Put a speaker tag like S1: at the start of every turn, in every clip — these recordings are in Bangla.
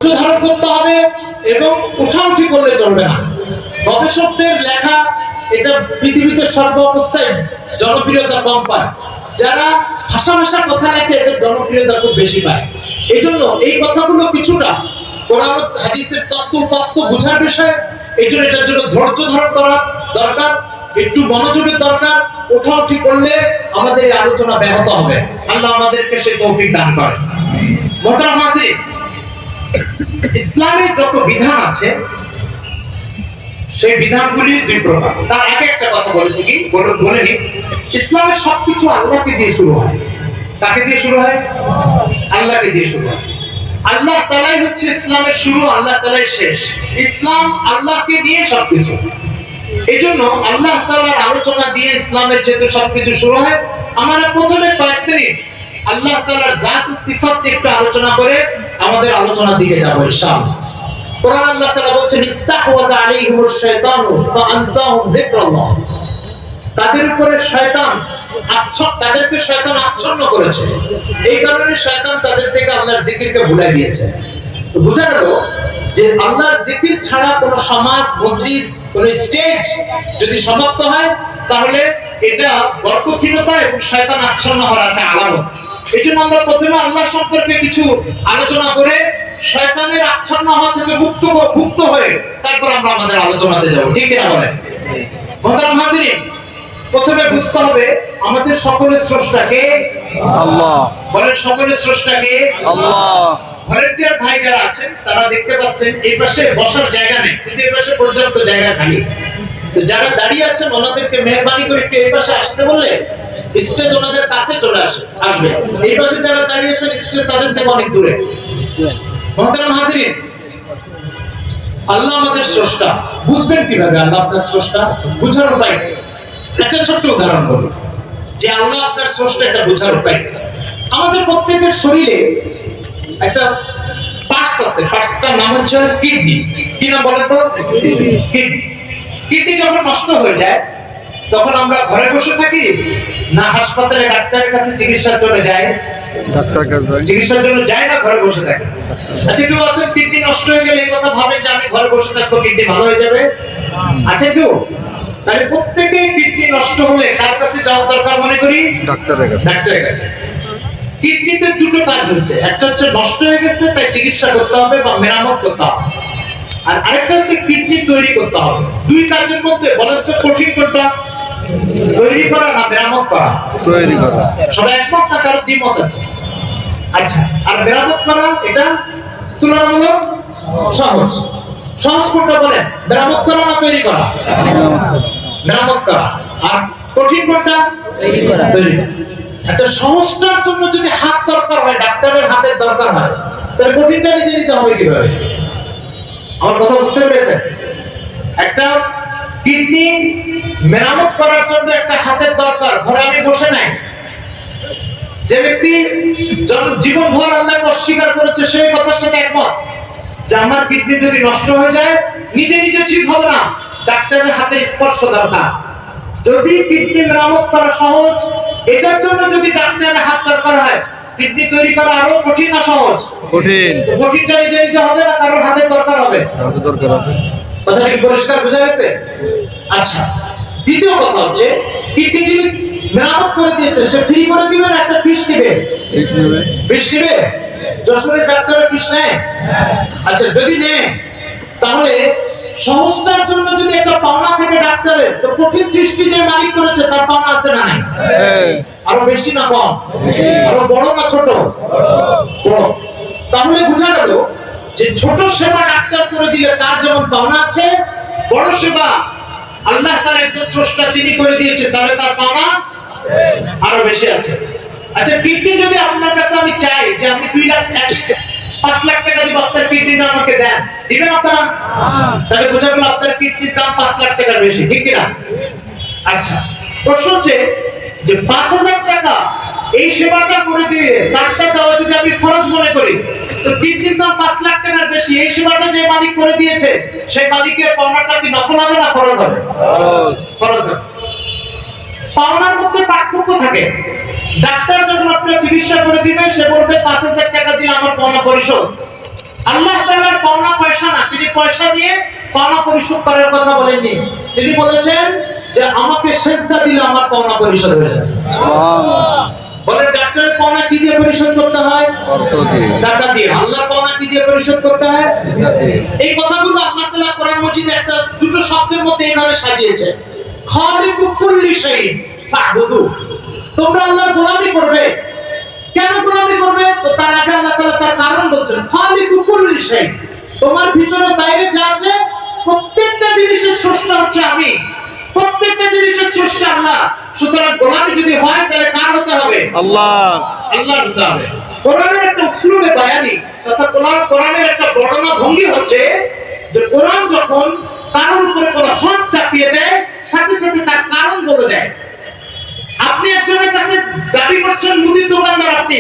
S1: ধারণ করতে হবে এবং উঠাউঠি করলে চলবে না। গবেষকদের লেখা এটা পৃথিবীতে সর্ব অবস্থায় জনপ্রিয়তা কম পায়। যারা ভাষা ভাষা কথা লেখে এদের জনপ্রিয়তা খুব বেশি পায়। এই জন্য এই কথাগুলো কিছুটা কোরআন হাদিসের তত্ত্ব উপাত্ত বোঝার বিষয়। এই জন্য এটার জন্য ধৈর্য ধারণ করা দরকার, একটু মনোযোগের দরকার। উঠাউঠি করলে আমাদের এই আলোচনা ব্যাহত হবে। আল্লাহ আমাদেরকে সেই তৌফিক দান করেন। মোহতারাম হাজিরিন, ইসলামের যত বিধান আছে সেই বিধানগুলি দুই প্রকার। তার আগে একটা কথা বলে থাকি, বলে নিই, ইসলামের সবকিছু আল্লাহকে দিয়ে শুরু হয়। কাকে দিয়ে শুরু হয়? আল্লাহকে দিয়ে শুরু হয়। আল্লাহ তাআলাই হচ্ছে ইসলামের শুরু, আল্লাহ তাআলাই শেষ। ইসলাম আল্লাহকে দিয়ে সবকিছু। এই জন্য আল্লাহ তাআলার আলোচনা দিয়ে ইসলামের যেহেতু সবকিছু শুরু হয়, আমরা প্রথমে কয়েক মিনিট আল্লাহ তাআলার জাত ও সিফাত নিয়ে একটু আলোচনা করে আমাদের আলোচনার দিকে যাব ইনশাআল্লাহ। কোরআন আল্লাহ তাআলা বলেন, ইস্তাহওয়াযা আলাইহিমুশ শাইতানু ফাআনসাহুম যিকরাল্লাহ। তাদের উপরে শয়তান তাদেরকে শয়তান আচ্ছন্ন করেছে। এই কারণে শয়তান তাদের থেকে আল্লাহর জিকিরকে ভুলিয়ে দিয়েছে। তো বোঝা গেল যে আল্লাহর জিকির ছাড়া কোন সমাজ, মজলিস, কোন স্টেজ যদি সমাপ্ত হয় তাহলে এটা বরকতহীনতা এবং শয়তান আচ্ছন্ন হওয়ার একটা আলামত। এই জন্য আমরা প্রথমে আল্লাহ সম্পর্কে কিছু আলোচনা করে শয়তানের আচ্ছন্ন হওয়া থেকে মুক্ত হয়ে তারপর আমরা আমাদের আলোচনাতে যাব। ঠিক কিনা বলেন? মোহতারাম হাজিরিন, প্রথমে বুঝতে হবে আমাদের সকলের স্রষ্টাকে আল্লাহ। বলেন, সকলের স্রষ্টাকে আল্লাহ। ভলান্টিয়ার ভাই যারা আছেন তারা দেখতে পাচ্ছেন এই পাশে বসার জায়গা নেই, কিন্তু এই পাশে পর্যাপ্ত জায়গা খালি। তো যারা দাঁড়িয়ে আছেন ওনাদেরকে মেহরবানি করে একটু এই পাশে আসতে বললে স্টেজ ওনাদের কাছে চলে আসবে। এই পাশে যারা দাঁড়িয়ে আছেন স্টেজ তাদের থেকে অনেক দূরে। মোহতারাম হাজিরিন, আল্লাহ আমাদের স্রষ্টা। বুঝবেন কিভাবে আল্লাহ আপনার স্রষ্টা? বুঝার উপায় কি? একটা ছোট্ট উদাহরণ বলি যে আল্লাহ আপনার স্রষ্টা, একটা বোঝার উপায় কি? আমাদের প্রত্যেকের শরীরে একটা পার্টস আছে, পার্টসটার নাম হচ্ছে কিডনি। কি নাম বলেন তো? কিডনি যখন নষ্ট হয়ে যায় তখন আমরা ঘরে বসে থাকি না হাসপাতালে ডাক্তারের কাছে চিকিৎসার জন্য যাই? চিকিৎসার জন্য যাই না, ঘরে বসে থাকি। আচ্ছা, কেউ আছেন কিডনি নষ্ট হয়ে গেলে এই কথা ভাবেন যে আমি ঘরে বসে থাকবো, কিডনি ভালো হয়ে যাবে? আছে কেউ? তাহলে প্রত্যেকে কিডনি নষ্ট হলে কার কাছে যাওয়ার দরকার মনে করি? ডাক্তারের কাছে। কিডনিতে দুটো কাজ হয়েছে, একটা হচ্ছে নষ্ট হয়ে গেছে তাই চিকিৎসা করতে হবে বা মেরামত করতে হবে, আর আরেকটা হচ্ছে কিডনি তৈরি করতে হবে। দুই কাজের মধ্যে বলেন তো কঠিন কোনটা? তৈরি করা না মেরামত করা? তৈরি করা। সবাই একমত না কারো দ্বিমত আছে? আচ্ছা, আর মেরামত করা এটা তুলনামূলক সহজ। সহজ কোনটা বলেন? মেরামত করা না তৈরি করা? মেরামত করা। আর কঠিন কোনটা? তৈরি করা। আচ্ছা, সহজটার জন্য যদি হাত দরকার হয়, ডাক্তারের হাতের দরকার হয়, তাহলে কঠিনটা নিজে নিজে হবে কিভাবে? আমার কথা বুঝতে পেরেছেন? একটা কিডনি মেরামত করার জন্য একটা হাতের দরকার। ঘরে আমি বসে নাই, যে ব্যক্তি জীবনভর আল্লাহকে অস্বীকার করেছে সেই কথার সাথে একমত যে আমার কিডনি যদি নষ্ট হয়ে যায় নিজে নিজে ঠিক হবে না, ডাক্তারের হাতের স্পর্শ দরকার। যদি কিডনি মেরামত করা সহজ, এটার জন্য যদি ডাক্তারের হাত দরকার হয়, কিডনি তৈরি করা আরো কঠিন না সহজ? কঠিন। কঠিনটা নিজে নিজে হবে না কারোর হাতের দরকার হবে? দরকার হবে। কথাটা কি পরিষ্কার বোঝা গেছে? আচ্ছা, দ্বিতীয় কথা হচ্ছে কিডনি যিনি মেরামত করে দিয়েছে সে ফ্রি করে দিবেন, একটা ফিস দিবে? ফিস দিবে। যশোরের ডাক্তারের ফিস নেয়? আচ্ছা, যদি নেয় তাহলে সহজতার জন্য যদি একটা পাওনা থেকে ডাক্তারের, তো কঠিন সৃষ্টি যে মালিক করেছে তার পাওনা আছে না নাই? আরো বেশি না কম? আরো বড় না ছোট? বড়। তাহলে বোঝা গেল যে ছোট সেবা ডাক্তার করে দিলে তার যেমন পাওনা আছে, বড় সেবা আল্লাহ তাআলা একজন স্রষ্টা তিনি করে দিয়েছে, তাহলে তার পাওনা আরো বেশি আছে। আচ্ছা, কিডনি যদি আপনার কাছে আমি চাই যে আমি 5 লাখ টাকা দিব, আপনার কিডনিটা আমাকে দেন, দিবেন আপনারা? তাহলে বোঝা গেল আপনার কিডনির দাম 5 লাখ টাকার বেশি, ঠিক কিনা? আচ্ছা, প্রশ্ন হচ্ছে যে 5,000 টাকা এই সেবাটা করে দিয়ে তারটা দেওয়া যদি আমি ফরজ মনে করি, তো কিডনির দাম 5 লাখ টাকার বেশি, এই সেবাটা যে মালিক করে দিয়েছে সেই মালিকের পাওনাটা কি নফল হবে না ফরজ হবে? ফরজ হবে। পাওনার মধ্যে পার্থক্য থাকে। ডাক্তার যখন আপনার চিকিৎসা করে দিবে সে বলবে 5,000 টাকা দিলে আমার পাওনা পরিশোধ। আল্লাহ তিনি পয়সা দিয়ে পাওনা পরিশোধ করার কথা বলেননি, তিনি বলেছেন যে আমাকে সেজদা দিলে আমার পাওনা পরিশোধ হয়ে যাবে। বলে ডাক্তারের পাওনা কি দিয়ে পরিশোধ করতে হয়? টাকা দিয়ে। আল্লাহর পাওনা কি দিয়ে পরিশোধ করতে হয়? এই কথাগুলো আল্লাহ তাআলা কোরআন মজিদে একটা দুটো শব্দের মধ্যে এইভাবে সাজিয়েছে, খালিকু কুল্লি শাইইন ফা'বুদু। তোমরা আল্লাহর গোলামি করবে। কেন গোলামি করবে? তো তার আগে আল্লাহ তাআলা তার কারণ বলছেন, খালিকু কুল্লি শাইইন, তোমার ভিতরে বাইরে যা আছে প্রত্যেকটা জিনিসের স্রষ্টা হচ্ছে আমি, প্রত্যেকটা জিনিসের স্রষ্টা আল্লাহ। সুতরাং গোলামি যদি হয় তাহলে কার হতে হবে? আল্লাহ, আল্লাহর হতে হবে। কোরআনের একটা উসলুবে বায়ানি তথা কোরআনের একটা বর্ণনা ভঙ্গি হচ্ছে যে কোরআন যখন কারোর উপরে কোনো হক চাপিয়ে দেয় সাথে সাথে তার কারণ বলে দেয়। আপনি একজনের কাছে দাবি করছেন, মুদির দোকানদার, আপনি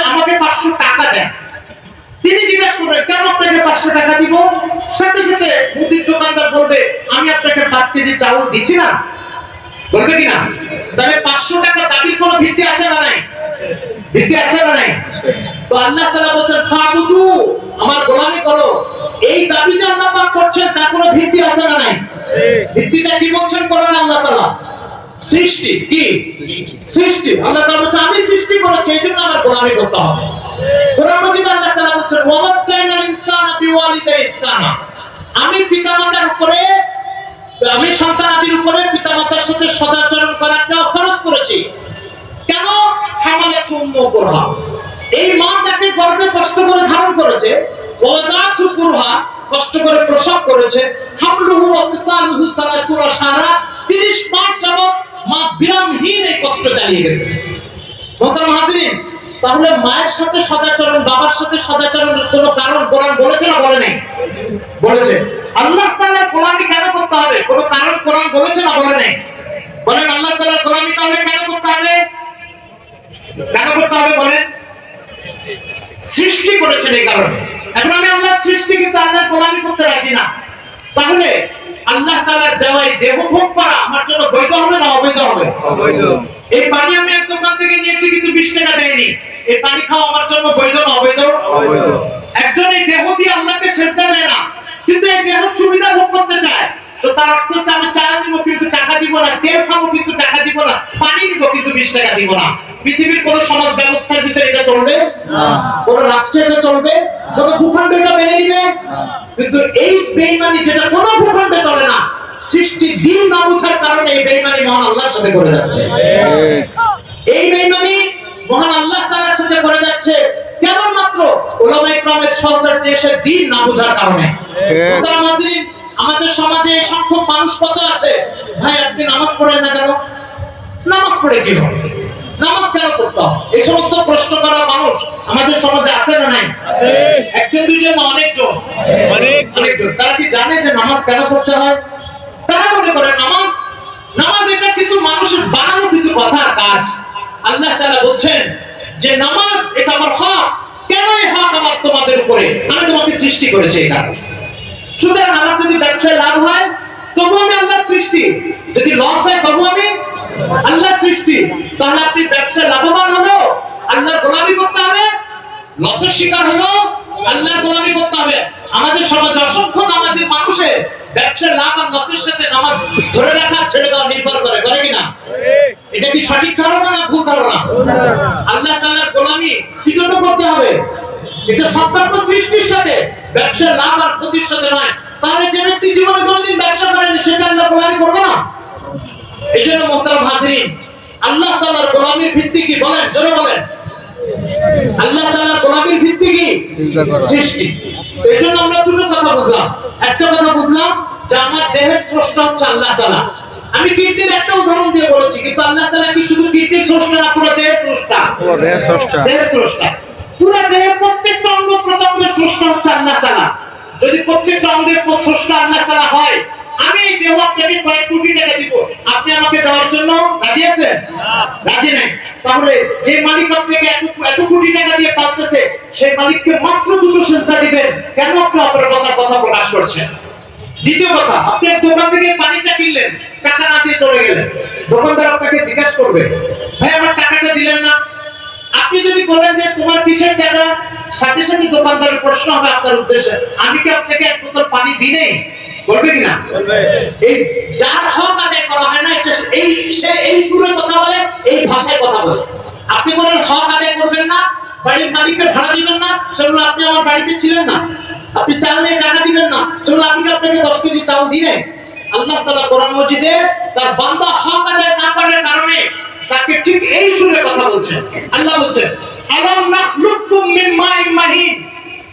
S1: আমাকে 500 টাকা দেন। তিনি জিজ্ঞাসা করবেন কেন আপনাকে 500 টাকা দিব? সাথে সাথে মুদির দোকানদার বলবে আমি আপনাকে 5 কেজি চাউল দিচ্ছি না, বলবে কিনা? তাহলে 500 টাকা দাবির কোনো ভিত্তি আছে না নাই? ভিত্তি আছে না নাই? তো আল্লাহ তাআলা বলেন ফাবুদু, আমার গোলামি করো। এই দাবি যে আল্লাহ পাক করছেন তার কোনো ভিত্তি আছে না নাই? ভিত্তিটা কি বলছেন কোরআন আল্লাহ তাআলা? সৃষ্টি। কি সৃষ্টি? আল্লাহ তাআলা বলেন আমি সৃষ্টি করেছি, এইজন্য আমার গোলামি করতে হবে। কোরআন মাজিদে আল্লাহ তাআলা বলেন ওয়াসাইনাল ইনসানা বিওয়ালিদাই ইহসানা, আমি পিতামাতার উপরে, আমি সন্তানাদির উপরে পিতামাতার সাথে সদাচরণ করাকে ফরজ করেছি। কেন? হামালাতু উম্মু কুরহা, এই মা তাকে গর্ভে কষ্ট করে ধারণ করেছে, ওয়াজাতু কুরহা, কষ্ট করে প্রসব করেছে, হামলুহু ওয়া ফিসালুহু 30 শাহরা, 30 মাস যাবত মা বিরামহীন এই কষ্ট চালিয়ে গেছে। মোহতারাম হাজিরিন, তাহলে মায়ের সাথে সদাচরণ, বাবার সাথে সদাচরণের কোনো কারণ কোরআন বলেছে না বলে নাই? বলেছে। আল্লাহ তাআলার গোলামি কেন করতে হবে? কোনো কারণ কোরআন বলেছে না বলে নাই? বলেন আল্লাহ তাআলার গোলামি তাহলে কেন করতে হবে? কেন করতে হবে বলেন? সৃষ্টি করেছেন এই কারণে। এখন আমি আল্লাহর সৃষ্টি কিন্তু আল্লাহর গোলামি করতে রাজি না, তাহলে আল্লাহ তাআলার দেওয়া এই দেহ ভোগ করা আমার জন্য বৈধ হবে না অবৈধ হবে? অবৈধ। এই পানি আমি এক দোকান থেকে নিয়েছি কিন্তু 20 টাকা দেয়নি, এই পানি খাওয়া আমার জন্য বৈধ না অবৈধ? অবৈধ। একজন এই দেহ দিয়ে আল্লাহকে সেজদা দেয় না, কিন্তু এই দেহ সুবিধা ভোগ করতে চায়, তো তার অর্থ হচ্ছে আমি চাল দিব কিন্তু টাকা দিব না, তেল খাবো কিন্তু টাকা দিব না, পানি দিব কিন্তু 20 টাকা দিব না। পৃথিবীর কোন সমাজ ব্যবস্থার ভিতরে এটা চলবে না, কোন রাষ্ট্রে এটা চলবে, কোন ভূখণ্ড এটা মেনে নিবে? কিন্তু এই বেঈমানি যেটা কোন ভূখণ্ডে চলে না, সৃষ্টি দিন না বুঝার কারণে এই বেঈমানি মহান আল্লাহর সাথে করে যাচ্ছে। এই বেঈমানি মহান আল্লাহ তাআলার সাথে করে যাচ্ছে কেবলমাত্র উলামায়ে কেরামের সহচর্যে এসে দিন না বুঝার কারণে। মুহতারাম হাজিরিন, আমাদের সমাজে এই সংখ্যক মানুষ কত আছে? ভাই আপনি নামাজ পড়েন না কেন? নামাজ পড়ে কি হবে? নামাজ কেন পড়তে হবে? এই সমস্ত প্রশ্ন করা মানুষ আমাদের সমাজে আছে না নাই? আছে। একজন দুইজন না, অনেকজন, অনেকজন। তারা কি জানে যে নামাজ কেন পড়তে হয়? তারা মনে করে নামাজ এটা কিছু মানুষের বানানো কিছু কথার কাজ। আল্লাহ তাআলা বলছেন যে নামাজ এটা আমার হক। কেন এই হক আমার তোমাদের উপরে? আমি তোমাকে সৃষ্টি করেছি এই কারণে। সুতরাং আমার যদি ব্যবসায় লাভ হয় তবু আমি আল্লাহর সৃষ্টি, যদি লস হয় তবু আমি আল্লাহর সৃষ্টি। তাহলে আপনি ব্যবসায় লাভবান হলো আল্লাহর গোলামি করতে হবে, লসের শিকার হলো আল্লাহর গোলামি করতে হবে। আমাদের সমাজে অসংখ্য নামাজি মানুষের ব্যবসায় লাভ আর লসের সাথে নামাজ ধরে রাখা ছেড়ে দেওয়া নির্ভর করে, করে কিনা? এটা কি সঠিক ধারণা না ভুল ধারণা? আল্লাহ তাআলার গোলামি কি জন্য করতে হবে? এটা সম্পর্ক সৃষ্টির সাথে, ব্যবসার লাভ আর ক্ষতির সাথে নয়। তাহলে যে ব্যক্তি জীবনে কোনোদিন ব্যবসা করেনি সে কি আল্লাহর গোলামি করবে না? এই জন্য মুহতারাম হাজিরিন, আল্লাহ তাআলার গোলামির ভিত্তি কি বলেন? জোরে বলেন। আল্লাহ তাআলার গোলামির ভিত্তি কি? সৃষ্টি। এই জন্য আমরা দুটো কথা বুঝলাম। একটা কথা বুঝলাম যে আমার দেহের স্রষ্টা হচ্ছে আল্লাহ তাআলা। আমি কিডনির একটা উদাহরণ দিয়ে বলেছি, কিন্তু আল্লাহ তাআলা কি শুধু কিডনির স্রষ্টা না, পুরো দেহের স্রষ্টা? পুরো দেহের স্রষ্টা। দেহের স্রষ্টা। পুরো দেহের প্রত্যেকটা অঙ্গ প্রত্যঙ্গের স্রষ্টা হচ্ছে আল্লাহ তাআলা। যদি প্রত্যেকটা অঙ্গের স্রষ্টা আল্লাহ তাআলা হয়, আমি এই দেহ আপনাকে কয়েক কোটি টাকা দিব, আপনি আমাকে দেওয়ার জন্য রাজি আছেন? রাজি নাই। তাহলে যে মালিক আপনাকে এত কোটি টাকা দিয়ে পালতেছে, সেই মালিককে মাত্র দুটো সিজদা দিবেন, কেন আপনি অপরতার কথা প্রকাশ করছেন? দ্বিতীয় কথা, আপনি এক দোকান থেকে পানিটা কিনলেন, টাকা না দিয়ে চলে গেলেন, দোকানদার আপনাকে জিজ্ঞাসা করবে ভাই আমার টাকাটা দিলেন না? আপনি যদি বলেন যে তোমার কিসের টাকা, সাথে সাথে দোকানদারের প্রশ্ন হবে আপনার উদ্দেশ্যে, আমি কি আপনাকে এক বোতল পানি দিই নাই? বলবে কিনা? এই যার হক আদায় করা হয় না, এটা এই সুরে কথা বলে, এই ভাষায় কথা বলে। আপনি বলেন হক আদায় করবেন না, বাড়ির মালিককে ভাড়া দিবেন না, সেগুলো আপনি আমার বাড়িতে ছিলেন না। আপনি চাল নিয়ে টাকা দিবেন না, সেগুলো আমি কি আপনাকে 10 কেজি চাল দিই নাই? আল্লাহ তাআলা কোরআন মজিদে তার বান্দা হক আদায় না করার কারণে তাকে ঠিক এই সুরে কথা বলছেন। আল্লাহ বলছেন, আলাম নাখলুকুম মিন মাইন মাহিন,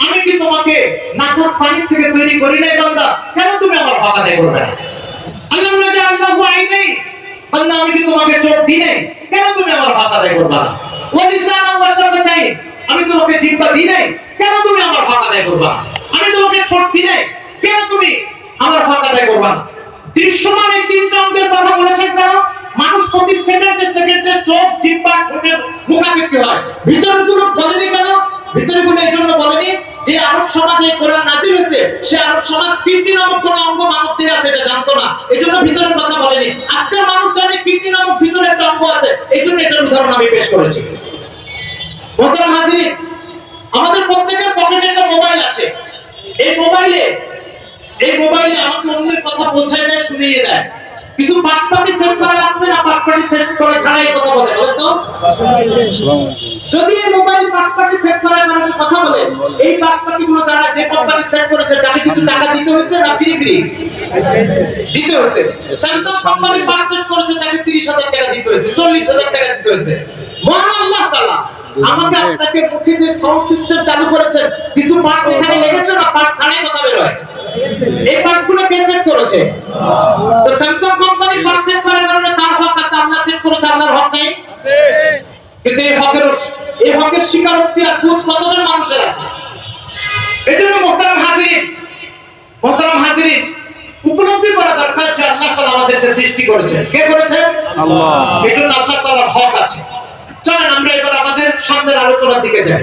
S1: আমি কি তোমাকে নাকর পানি থেকে তৈরি করি নাই বান্দা? কেন তুমি আমার হক আদায় করবে না? আল্লাহ নাজাআল্লাহু আইনাই, বান্দা আমি কি তোমাকে চোখ দিই নাই? কেন তুমি আমার হক আদায় করবে না? ওয়া লিসানা ওয়া শাফাতাইন, আমি তোমাকে জিহ্বা দিই নাই? কেন তুমি আমার হক আদায় করবে না? আমি তোমাকে ঠোঁট দিই নাই? কেন তুমি আমার হক আদায় করবে না? দৃশ্যমান এই তিনটা অঙ্গের কথা বলেছেন কেন? মানুষ প্রতি সেকেন্ডে সেকেন্ডে চোখ, জিহ্বা, ঠোঁটের মুখাপেক্ষি হয়। ভিতরে গুলো বলেনি কেন? ভিতরে গুলো এই জন্য বলেনি যে আরব সমাজে কোরআন নাযিল হয়েছে, সে আরব সমাজ কিডনি নামক কোন অঙ্গ মানব দেহে আছে এটা জানতো না, এই জন্য ভিতরের কথা বলেনি। আজকের মানুষ জানে কিডনি নামক ভিতরে একটা অঙ্গ আছে, এই জন্য এটার উদাহরণ আমি পেশ করেছি। মোহতারাম হাজিরিন, আমাদের প্রত্যেকের পকেটে একটা মোবাইল আছে। এই মোবাইলে আমাকে অন্যের কথা পৌঁছায় দেয়, শুনিয়ে দেয়। কিছু পাসপাতি সেট করা লাগছে না, পাসপাতি সেট করা ছাড়াই কথা বলে, বলেন তো? যদি এই মোবাইল পাসপাতি সেট করার কারণে কথা বলে, এই পাসপাতি গুলো যারা যে কোম্পানি সেট করেছে তাকে কিছু টাকা দিতে হয়েছে না ফ্রি দিতে হয়েছে? স্যামসাং কোম্পানি পাস সেট করেছে, তাকে 30,000 টাকা দিতে হয়েছে, 40,000 টাকা দিতে হয়েছে। মহান আল্লাহ তাআলা আমাকে আপনাকে মুখে যে সাউন্ড সিস্টেম চালু করেছেন, কিছু পার্টস এখানে লেগেছে না, পার্টস ছাড়াই কথা বের হয়। এই পার্টস গুলো কে সেট করেছে? তো স্যামসাং কোম্পানি পার্টস সেট করার কারণে তার হক আছে, আল্লাহ সেট করেছে, আল্লাহর হক নেই? কিন্তু এই হকের স্বীকারোক্তি আর বুঝ কতজন মানুষের আছে? এজন্য মোহতারাম হাজিরিন, উপলব্ধি করা দরকার যে আল্লাহ তাআলা আমাদেরকে সৃষ্টি করেছেন। কে করেছেন? আল্লাহ। এজন্য আল্লাহ তাআলার হক আছে। চলেন আমরা এবার আমাদের সামনের আলোচনার দিকে যাই।